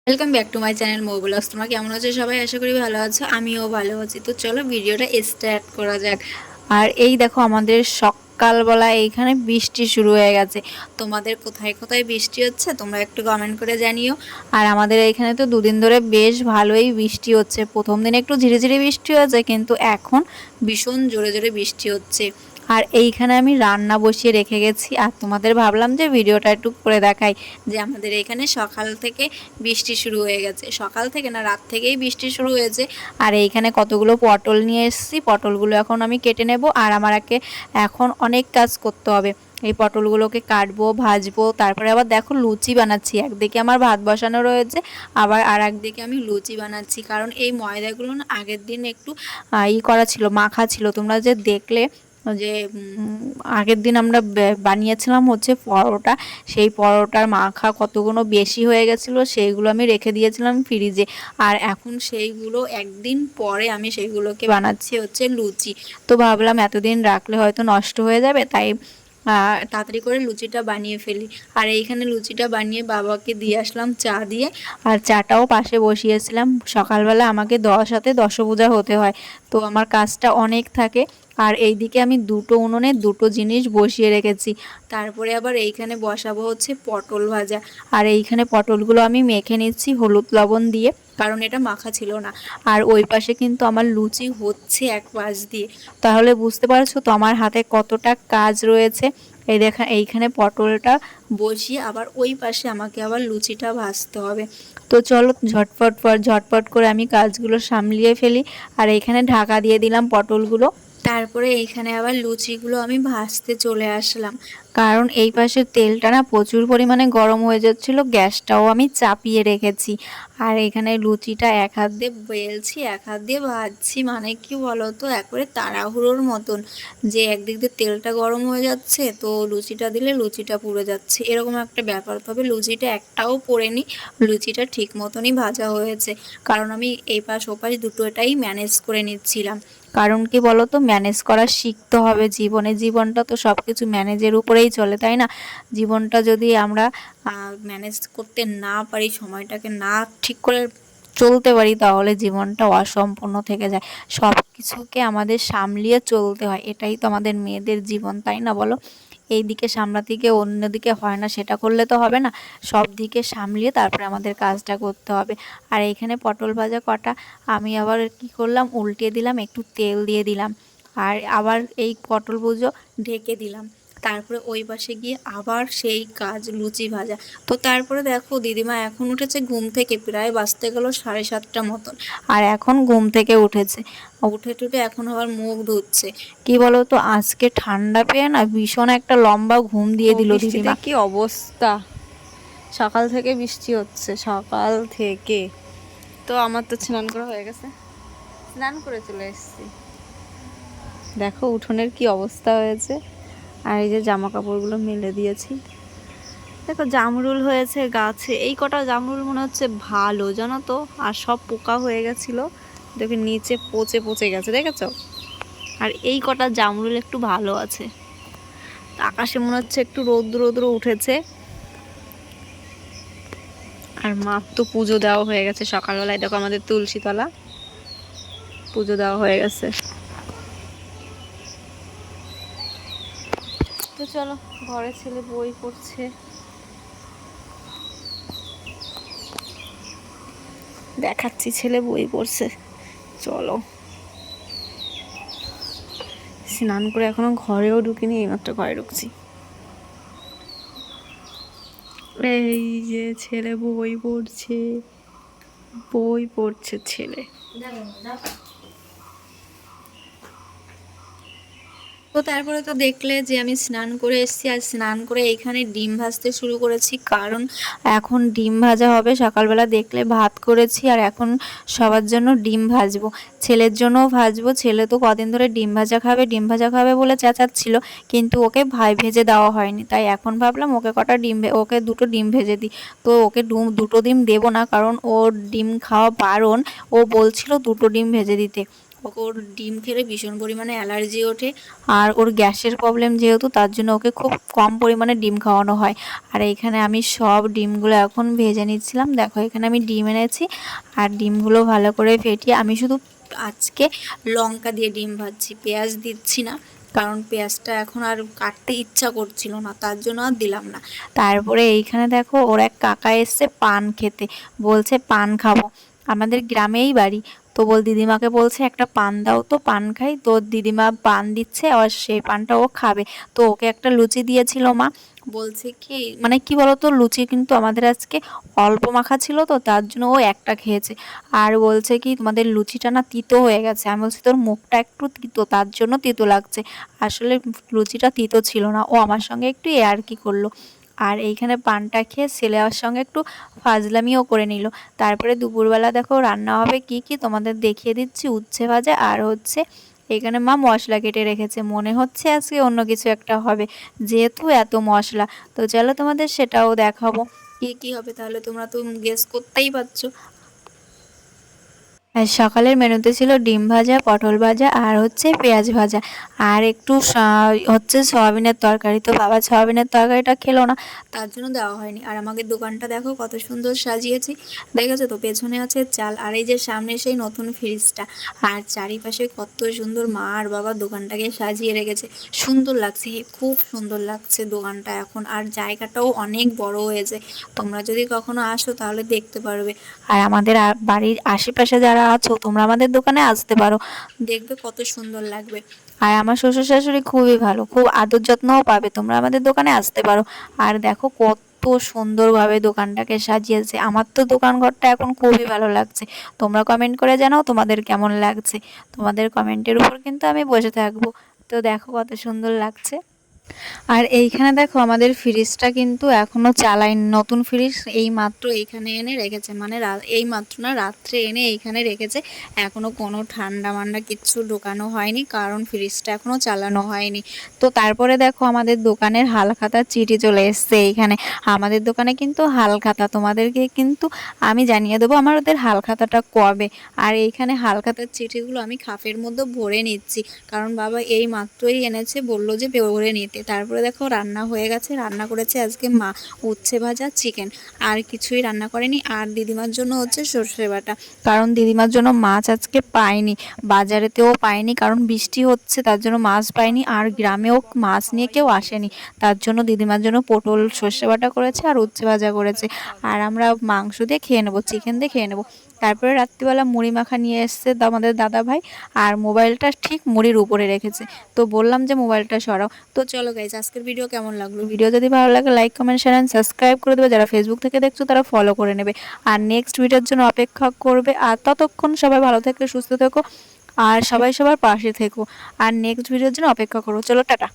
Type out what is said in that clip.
Welcome back to my channel Mou blogs. তোমরা কেমন আছো সবাই? আশা করি ভালো আছো, আমিও ভালো আছি। তো চলো ভিডিওটা স্টার্ট করা যাক। আর এই দেখো আমাদের সকালবেলা এইখানে বৃষ্টি শুরু হয়ে গেছে। তোমাদের কোথায় কোথায় বৃষ্টি হচ্ছে তোমরা একটু কমেন্ট করে জানিও। আর আমাদের এইখানে তো দুদিন ধরে বেশ ভালোই বৃষ্টি হচ্ছে। প্রথম দিন একটু ঝিরিঝিরি বৃষ্টি হয়েছে, কিন্তু এখন ভীষণ জোরে জোরে বৃষ্টি হচ্ছে। আর এইখানে আমি রান্না বসিয়ে রেখে গেছি, আর তোমাদের ভাবলাম যে ভিডিওটা একটু করে দেখাই যে আমাদের এখানে সকাল থেকে বৃষ্টি শুরু হয়ে গেছে। সকাল থেকে না, রাত থেকেই বৃষ্টি শুরু হয়েছে। আর এইখানে কতগুলো পটল নিয়ে এসেছি, পটলগুলো এখন আমি কেটে নেব। আর এখন অনেক কাজ করতে হবে। এই পটলগুলোকে কাটবো, ভাজবো, তারপরে আবার দেখো লুচি বানাচ্ছি। একদিকে আমার ভাত বসানো রয়েছে, আবার আর একদিকে আমি লুচি বানাচ্ছি। কারণ এই ময়দাগুলো না আগের দিন একটু করা ছিল, মাখা ছিল। তোমরা যে দেখলে যে আগের দিন আমরা বানিয়েছিলাম হচ্ছে পরোটা, সেই পরোটার মাখা কতগুলো বেশি হয়ে গেছিলো, সেইগুলো আমি রেখে দিয়েছিলাম ফ্রিজে। আর এখন সেইগুলো একদিন পরে আমি সেইগুলোকে বানাচ্ছি হচ্ছে লুচি। তো ভাবলাম এতদিন রাখলে হয়তো নষ্ট হয়ে যাবে, তাই তাড়াতাড়ি করে লুচিটা বানিয়ে ফেলি। আর এইখানে লুচিটা বানিয়ে বাবাকে দিয়ে আসলাম চা দিয়ে। আর চাটাও পাশে বসিয়েছিলাম। সকালবেলা আমাকে 10 হাতে দশভুজা হতে হয়, তো আমার কাজটা অনেক থাকে। আর এইদিকে আমি দুটো উনুনে দুটো জিনিস বসিয়ে রেখেছি। তারপরে আবার এইখানে বসাবো হচ্ছে পটল ভাজা। আর এইখানে পটলগুলো আমি মেখে নিচ্ছি হলুদ লবণ দিয়ে, কারণ এটা মাখা ছিল না। আর ওই পাশে কিন্তু আমার লুচি হচ্ছে এক পাশ দিয়ে। তাহলে বুঝতে পারছো তো আমার হাতে কতটা কাজ রয়েছে। এইখানে পটলটা বসিয়ে আবার ওই পাশে আমাকে আবার লুচিটা ভাজতে হবে। তো চলো ঝটপট করে আমি কাজগুলো সামলিয়ে ফেলি। আর এইখানে ঢাকা দিয়ে দিলাম পটলগুলো। তারপরে এইখানে আবার লুচিগুলো আমি ভাজতে চলে আসলাম, কারণ এই পাশের তেলটা না প্রচুর পরিমাণে গরম হয়ে যাচ্ছিল, গ্যাসটাও আমি চাপিয়ে রেখেছি। আর এখানে লুচিটা এক হাত দিয়ে বেলছি, এক হাত দিয়ে ভাজছি। মানে কি বলতো, একবারে তাড়াহুড়োর মতন, যে একদিক দিয়ে তেলটা গরম হয়ে যাচ্ছে তো লুচিটা দিলে লুচিটা পুড়ে যাচ্ছে, এরকম একটা ব্যাপার। তবে লুচিটা একটাও পোড়েনি, লুচিটা ঠিক মতনই ভাজা হয়েছে। কারণ আমি এই পাশ ওপাশ দুটোটাই ম্যানেজ করে নিচ্ছিলাম। কারণ কি বলতো, ম্যানেজ করা শিখতে হবে জীবনে। জীবনটা তো সব কিছু ম্যানেজের উপরেই চলে, তাই না? জীবনটা যদি আমরা ম্যানেজ করতে না পারি, সময়টাকে না ঠিক করে চলতে পারি, তাহলে জীবনটা অসম্পূর্ণ থেকে যায়। সব কিছুকে আমাদের সামলিয়ে চলতে হয়, এটাই তো আমাদের মেয়েদের জীবন, তাই না বলো? এই দিকে সামলাতে গিয়ে অন্যদিকে হয় না, সেটা করলে তো হবে না। সব দিকে সামলিয়ে তারপরে আমাদের কাজটা করতে হবে। আর এইখানে পটল ভাজা কটা আমি আবার কি করলাম, উল্টে দিলাম, একটু তেল দিয়ে দিলাম। আর আবার এই পটল ভুজো ঢেকে দিলাম। তারপরে ওই পাশে গিয়ে আবার সেই কাজ, লুচি ভাজা। তো তারপরে দেখো দিদিমা এখন উঠেছে ঘুম থেকে, প্রায় বাজতে গেল 7:30 মতন। আর এখন ঘুম থেকে উঠেছে, উঠে টুটে এখন আবার মুখ ধুচ্ছে। কি বলো তো, আজকে ঠান্ডা পেয়ে না ভীষণ একটা লম্বা ঘুম দিয়ে দিল বৃষ্টিতে দিদিমা। কি অবস্থা! সকাল থেকে বৃষ্টি হচ্ছে, সকাল থেকে। তো আমার তো স্নান করা হয়ে গেছে, স্নান করে চলে এসেছি। দেখো উঠোনের কি অবস্থা হয়েছে। আর এই যে জামা কাপড়গুলো মেলে দিয়েছি। দেখো জামরুল হয়েছে গাছে, এই কটা জামরুল মনে হচ্ছে ভালো, জানো তো। আর সব পোকা হয়ে গেছিল, দেখো নিচে পচে পচে গেছে, দেখেছো? আর এই কটা জামরুল একটু ভালো আছে। আকাশে মনে হচ্ছে একটু রৌদ্র রৌদ্র উঠেছে। আর মার তো পুজো দেওয়া হয়ে গেছে সকালবেলায়। দেখো আমাদের তুলসী তলা পুজো দেওয়া হয়ে গেছে। তো চলো, ঘরে ছেলে বই পড়ছে, দেখাচ্ছি ছেলে বই পড়ছে। চলো, স্নান করে এখনো ঘরেও ঢুকিনি, এইমাত্র ঘরে ঢুকছি। এই যে ছেলে বই পড়ছে, বই পড়ছে ছেলে। তো তারপরে তো দেখলে যে আমি স্নান করে এসেছি। আর স্নান করে এইখানে ডিম ভাজতে শুরু করেছি, কারণ এখন ডিম ভাজা হবে। সকালবেলা দেখলে ভাত করেছি, আর এখন সবার জন্য ডিম ভাজবো, ছেলের জন্যও ভাজবো। ছেলে তো কদিন ধরে ডিম ভাজা খাবে ডিম ভাজা খাবে বলে চেঁচাচ্ছিল, কিন্তু ওকে ভেজে দেওয়া হয়নি। তাই এখন ভাবলাম ওকে দুটো ডিম ভেজে দিই। তো ওকে দুটো ডিম দেবো না, কারণ ওর ডিম খাওয়া বারণ। ও বলছিল দুটো ডিম ভেজে দিতে। ওর ডিম খেলে ভীষণ পরিমাণে অ্যালার্জি ওঠে, আর ওর গ্যাসের প্রবলেম যেহেতু, তার জন্য ওকে খুব কম পরিমাণে ডিম খাওয়ানো হয়। আর এইখানে আমি সব ডিমগুলো এখন ভেজে নিচ্ছিলাম। দেখো এখানে আমি ডিম এনেছি, আর ডিমগুলো ভালো করে ফেটিয়ে আমি শুধু আজকে লঙ্কা দিয়ে ডিম ভাজছি, পেঁয়াজ দিচ্ছি না, কারণ পেঁয়াজটা এখন আর কাটতে ইচ্ছা করছিল না, তার জন্য আর দিলাম না। তারপরে এইখানে দেখো ওর এক কাকা এসছে পান খেতে, বলছে পান খাবো, আমাদের গ্রামেই বাড়ি। তো দিদিমাকে বলছে একটা পান দাও তো, পান খাই। তো দিদিমা পান দিচ্ছে, আর সেই পানটা ও খাবে। তো ওকে একটা লুচি দিয়েছিল মা, বলছে কি মানে কি বলতো, লুচি কিন্তু আমাদের আজকে অল্প মাখা ছিল, তো তার জন্য ও একটা খেয়েছে। আর বলছে কি তোমাদের লুচিটা না তিতো হয়ে গেছে। আমি বলছি তোর মুখটা একটু তিতো, তার জন্য তিতো লাগছে। আসলে লুচিটা তিতো ছিল না। ও আমার সঙ্গে একটু কি করলো। আর এইখানে পানটা খেয়ে ছেলের সঙ্গে একটু ফাজলামিও করে নিল। তারপরে দুপুরবেলা দেখো রান্না হবে কি কি তোমাদের দেখিয়ে দিচ্ছি। উচ্ছে ভাজা, আর হচ্ছে এখানে মা মশলা কেটে রেখেছে, মনে হচ্ছে আজকে অন্য কিছু একটা হবে, যেহেতু এত মশলা। তো চলো তোমাদের সেটাও দেখাবো কি কি হবে, তাহলে তোমরা তো গেস করতেই পারছো। আর সকালের মেনুতে ছিল ডিম ভাজা, পটল ভাজা, আর হচ্ছে পেঁয়াজ ভাজা, আর একটু হচ্ছে সয়াবিনের তরকারি। তো বাবা সয়াবিনের তরকারিটা খেলো না, তার জন্য দেওয়া হয়নি। আর আমাদের দোকানটা দেখো কত সুন্দর সাজিয়েছি, দেখেছো তো? পেছনে আছে চাল, আর এই যে সামনে সেই নতুন ফ্রিজটা, আর চারিপাশে কত সুন্দর মা আর বাবা দোকানটাকে সাজিয়ে রেখেছে। সুন্দর লাগছে, খুব সুন্দর লাগছে দোকানটা এখন, আর জায়গাটাও অনেক বড় হয়েছে। তোমরা যদি কখনো আসো তাহলে দেখতে পারবে। আর আমাদের বাড়ির আশেপাশে যারা আছো তোমরা আমাদের দোকানে আসতে পারো, দেখবে কত সুন্দর লাগবে। আর আমার শ্বশুর শাশুড়ি খুবই ভালো, খুব আদর যত্নও পাবে, তোমরা আমাদের দোকানে আসতে পারো। আর দেখো কত সুন্দরভাবে দোকানটাকে সাজিয়েছে, আমার তো দোকান ঘরটা এখন খুবই ভালো লাগছে। তোমরা কমেন্ট করে জানাও তোমাদের কেমন লাগছে, তোমাদের কমেন্টের উপর কিন্তু আমি বসে থাকবো। তো দেখো কত সুন্দর লাগছে। আর এইখানে দেখো আমাদের ফ্রিজটা কিন্তু এখনো চালায়নি, নতুন ফ্রিজ এই মাত্র এইখানে এনে রেখেছে, মানে এই মাত্র না, রাত্রে এনে এইখানে রেখেছে। এখনো কোনো ঠান্ডা মান্ডা কিচ্ছু ঢোকানো হয়নি, কারণ ফ্রিজটা এখনো চালানো হয়নি। তো তারপরে দেখো আমাদের দোকানের হালখাতার চিঠি চলে এসছে এইখানে। আমাদের দোকানে কিন্তু হালখাতা, তোমাদেরকে কিন্তু আমি জানিয়ে দেবো আমার ওদের হালখাতাটা কবে। আর এইখানে হালখাতার চিঠিগুলো আমি খাপের মধ্যে ভরে নিচ্ছি, কারণ বাবা এই মাত্রই এনেছে, বললো যে ভরে নিতে। তারপরে দেখো রান্না হয়ে গেছে, রান্না করেছে আজকে মা উচ্ছে ভাজা, চিকেন, আর কিছুই রান্না করেনি। আর দিদিমার জন্য হচ্ছে সর্ষে বাটা, কারণ দিদিমার জন্য মাছ আজকে পায়নি, বাজারেতেও পায়নি, কারণ বৃষ্টি হচ্ছে তার জন্য মাছ পায়নি, আর গ্রামেও মাছ নিয়ে কেউ আসেনি, তার জন্য দিদিমার জন্য পটল সর্ষে বাটা করেছে আর উচ্ছে ভাজা করেছে। আর আমরা মাংস দিয়ে খেয়ে নেবো, চিকেন দিয়ে খেয়ে নেবো। তারপরে রাত্রিবেলা মুড়ি মাখা নিয়ে এসছে আমাদের দাদা ভাই, আর মোবাইলটা ঠিক মুড়ির উপরে রেখেছে। তো বললাম যে মোবাইলটা সরাও। তো চলো গাইজ, আজকের ভিডিও কেমন লাগলো? ভিডিও যদি ভালো লাগে like comment share and subscribe করে দেবে, যারা ফেসবুক থেকে দেখছো তারা ফলো করে নেবে, আর নেক্সট ভিডিওর জন্য অপেক্ষা করবে। আর ততক্ষণ সবাই ভালো থেকো, সুস্থ থেকো, আর সবাই সবার পাশে থেকো, আর নেক্সট ভিডিওর জন্য অপেক্ষা করো। চলো টাটা।